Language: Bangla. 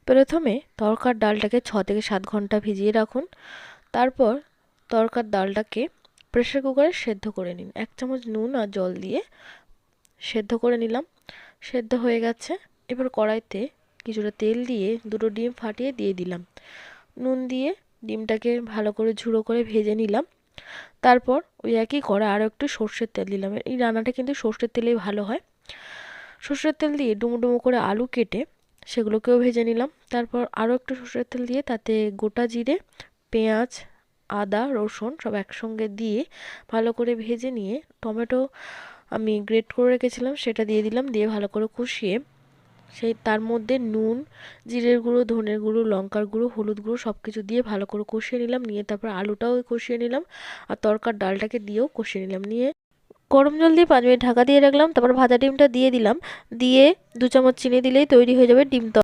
প্রথমে তড়কার ডালটাকে 6 থেকে 7 ঘন্টা ভিজিয়ে রাখুন। তারপর তড়কার ডালটাকে প্রেসার কুকারে সেদ্ধ করে নিন। 1 চামচ নুন আর জল দিয়ে সেদ্ধ করে নিলাম। সেদ্ধ হয়ে গেছে। এবার কড়াইতে কিছুটা তেল দিয়ে দুটো ডিম ফাটিয়ে দিয়ে দিলাম। নুন দিয়ে ডিমটাকে ভালো করে ঝুড়ো করে ভেজে নিলাম। তারপর ওই একই কড়ায় আরও একটু সর্ষের তেল দিলাম। এই রান্নাটা কিন্তু সর্ষের তেলেই ভালো হয়। সর্ষের তেল দিয়ে ডুমো ডুমো করে আলু কেটে সেগুলোকেও ভেজে নিলাম। তারপর আরও একটু সর্ষের তেল দিয়ে তাতে গোটা জিরে, পেঁয়াজ, আদা, রসুন সব একসঙ্গে দিয়ে ভালো করে ভেজে নিয়ে টমেটো আমি গ্রেট করে রেখেছিলাম সেটা দিয়ে দিলাম। দিয়ে ভালো করে কষিয়ে সেই তার মধ্যে নুন, জিরের গুঁড়ো, ধনের গুঁড়ো, লঙ্কার গুঁড়ো, হলুদ গুঁড়ো সব কিছু দিয়ে ভালো করে কষিয়ে নিলাম। নিয়ে তারপর আলুটাও কষিয়ে নিলাম আর তড়কার ডালটাকে দিয়েও কষিয়ে নিলাম। নিয়ে গরম জল দিয়ে 5 মিনিট ঢাকা দিয়ে রাখলাম। তারপর ভাজা ডিমটা দিয়ে দিলাম। দিয়ে 2 চামচ চিনি দিলেই তৈরি হয়ে যাবে ডিম